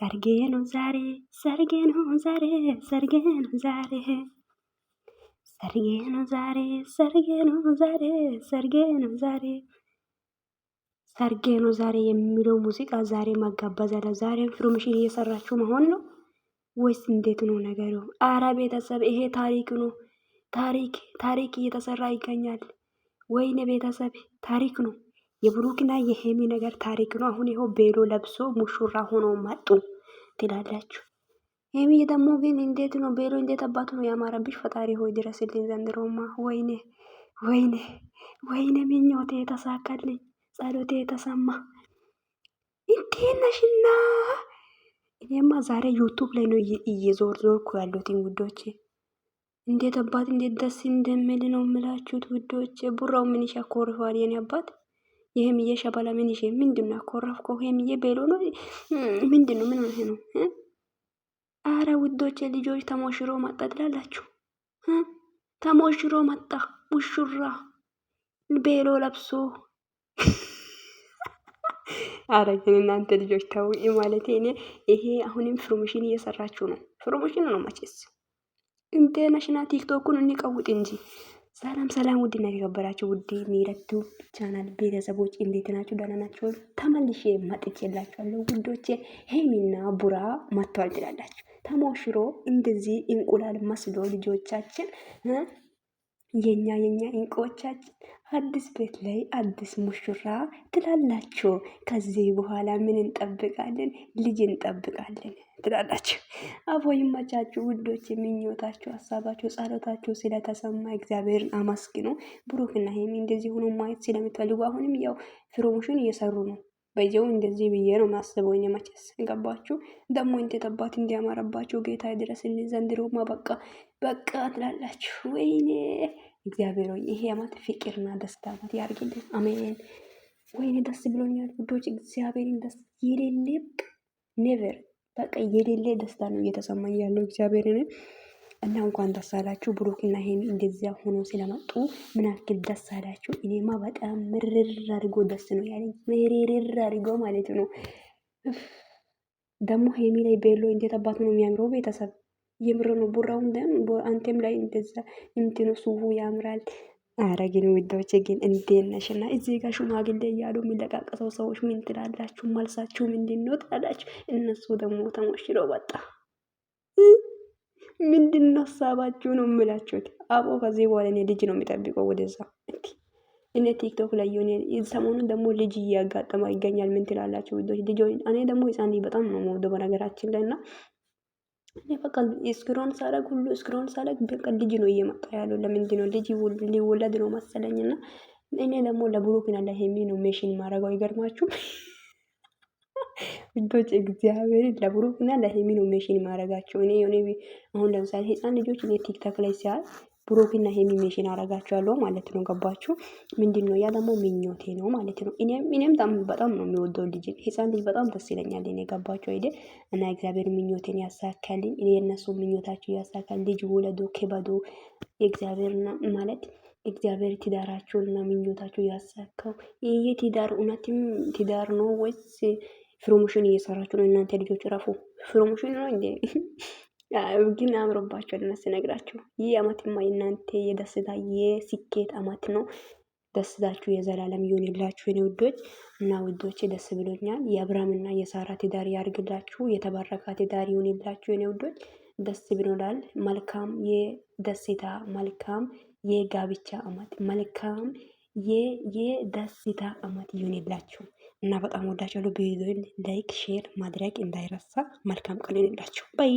ሰርጌ ነው ዛሬ ሰርጌ ነው ዛሬ ሰርጌ ነው ዛሬ ሰርጌ ነው ዛሬ ሰርጌ ነው ዛሬ ሰርጌ ነው ዛሬ ሰርጌ ነው ዛሬ የሚለው ሙዚቃ ዛሬ ማጋባዝ አለ። ዛሬም ፕሮሞሽን እየሰራችሁ መሆን ነው ወይስ እንዴት ነው ነገሩ? አረ ቤተሰብ ይሄ ታሪክ ነው። ታሪክ እየተሰራ ይገኛል። ወይኔ ቤተሰብ ታሪክ ነው። የብሩክና የሄሚ ነገር ታሪክ ነው። አሁን ይኸው ቤሎ ለብሶ ሙሽራ ሆኖ መጡ ትላላችሁ። ሄሚ ደግሞ ግን እንዴት ነው ቤሎ እንዴት አባቱ ነው ያማረብሽ? ፈጣሪ ሆይ ድረስልኝ ዘንድሮማ። ወይኔ ወይኔ ወይኔ ምኞቴ ተሳካልኝ፣ ጸሎቴ ተሰማ። እንዴት ነሽና? እኔማ ዛሬ ዩቱብ ላይ ነው እየዞርኩ ያሉት ውዶቼ። እንዴት አባት እንዴት ደስ እንደሚል ነው የምላችሁት ውዶቼ። ቡራው ምን ያኮርፋል የኔ አባት። የሄሚዬ ሸበላ ምን ይሄ ምንድነው ያኮረፍከው? ሄሚዬ ቤሎ ነው ምንድነው? ምን ሆነ ነው? አረ ውዶቼ ልጆች ተሞሽሮ መጣ ትላላችሁ። ተሞሽሮ መጣ ሙሽራ ቤሎ ለብሶ። አረ ግን እናንተ ልጆች ተው ማለት እኔ ይሄ አሁንም ፕሮሞሽን እየሰራችሁ ነው። ፕሮሞሽን ነው መቼስ ኢንተርናሽናል ቲክቶኩን እንቀውጥ እንጂ። ሰላም ሰላም፣ ውድና የተከበራችሁ ውድ ሚረቱ ቻናል ቤተሰቦች እንዴት ናችሁ? ደህና ናችሁ? ተመልሼ መጥቼላችኋለሁ ውዶቼ። ሄሚና ቡራ መጥተዋል ትላላችሁ። ተሞሽሮ እንደዚህ እንቁላል መስሎ ልጆቻችን የኛ እንቁዎቻችን አዲስ ቤት ላይ አዲስ ሙሽራ ትላላችሁ። ከዚህ በኋላ ምን እንጠብቃለን? ልጅ እንጠብቃለን ትላላችሁ። አቦ ይመቻችሁ ውዶች። ምኞታችሁ፣ ሀሳባችሁ፣ ጸሎታችሁ ስለተሰማ እግዚአብሔርን አመስግኑ። ብሩክና ሄሚ እንደዚህ ሆኖ ማየት ስለምትፈልጉ አሁንም ያው ፕሮሞሽን እየሰሩ ነው። በየው እንደዚህ ብዬ ነው ማስበው። እኔ መቼስ ገባችሁ። ደግሞ እንዴት አባት እንዲያማረባችሁ ጌታ ይድረስልኝ። ዘንድሮማ በቃ ትላላችሁ። ወይኔ እግዚአብሔር ሆይ ይሄ አመት ፍቅርና ደስታ አመት ያርግልን። አሜን። ወይኔ ደስ ብሎኛል ውዶች። እግዚአብሔርን ደስ የሌለ ኔቨር በቃ የሌለ ደስታ ነው እየተሰማኝ ያለው እግዚአብሔርን። እና እንኳን ደስ አላችሁ ብሩክና ሄሚ እንደዚያ ሆኖ ስለመጡ ምን ያክል ደስ አላችሁ። እኔማ በጣም ምርር አድርጎ ደስ ነው ያለኝ፣ ምርር አድርጎ ማለት ነው። ደግሞ ሄሚ ላይ ቤሎ እንዴት አባቱ ነው የሚያምረው ቤተሰብ። የምር ነው። ቡራውን ደም አንተም ላይ እንደዛ እንትኑ ሱፉ ያምራል። አረ ግን ውዶቼ ግን እንዴት ነሽና? እዚህ ጋር ሽማግሌ እያሉ የሚለቃቀሰው ሰዎች ምን ትላላችሁ? መልሳችሁ ምንድን ነው ትላላችሁ? እነሱ ደግሞ ተሞሽረው ወጣ። ምንድነው ሀሳባችሁ ነው የምላችሁት? አቦ ከዚህ በኋላ እኔ ልጅ ነው የሚጠብቀው ወደዛ። እኔ ቲክቶክ ላይ የሆነ ሰሞኑን ደግሞ ልጅ እያጋጠማ ይገኛል። ምን ትላላችሁ ውዶች? ልጆች እኔ ደግሞ ህፃን ልጅ በጣም ነው የምወደው በነገራችን ላይ እና እኔ በቃ ስክሮን ሳረግ ሁሉ ስክሮን ሳረግ በቃ ልጅ ነው እየመጣ ያለው። ለምንድን ነው ልጅ ሊወለድ ነው መሰለኝና እኔ ደግሞ ለብሩክና ለሄሚ ነው ሜሽን ማረጋው። ይገርማችሁ ውዶች እግዚአብሔርን ለብሩክና ለሄሚ ነው ሜሽን ማረጋቸው። እኔ የሆነ አሁን ለምሳሌ ህፃን ልጆች እኔ ቲክቶክ ላይ ሲያል ብሩክና ሄሚ ሜሽን አረጋቸዋለሁ ማለት ነው። ገባችሁ? ምንድነው ያ ደግሞ ምኞቴ ነው ማለት ነው። እኔም በጣም ነው የሚወደው ልጅ ህፃን ልጅ በጣም ደስ ይለኛል። እኔ ገባችሁ አይደ? እና እግዚአብሔር ምኞቴን ያሳካልኝ። እኔ የነሱ ምኞታቸው ያሳካል። ልጅ ወለዱ ከበዱ። እግዚአብሔርና ማለት እግዚአብሔር ትዳራቸውና ምኞታቸው ያሳካው። ይሄ ትዳር እውነትም ትዳር ነው ወይስ ፕሮሞሽን እየሰራችሁ ነው? እናንተ ልጆች ረፉ። ፕሮሞሽን ነው እንዴ? ግን አምሮባችኋል። እና ስነግራችሁ ይህ አመትማ እናንተ የደስታ የስኬት አመት ነው። ደስታችሁ የዘላለም ይሁንላችሁ የኔ ውዶች እና ውዶች። ደስ ብሎኛል። የአብርሃምና የሳራ ትዳር ያርግላችሁ። የተባረከ ትዳር ይሁንላችሁ የኔ ውዶች። ደስ ብሎናል። መልካም የደስታ መልካም የጋብቻ አመት መልካም የደስታ አመት ይሁንላችሁ እና በጣም ወዳችኋለሁ። ቪዲዮን ላይክ ሼር ማድረግ እንዳይረሳ። መልካም ቀን ይሁንላችሁ። ባይ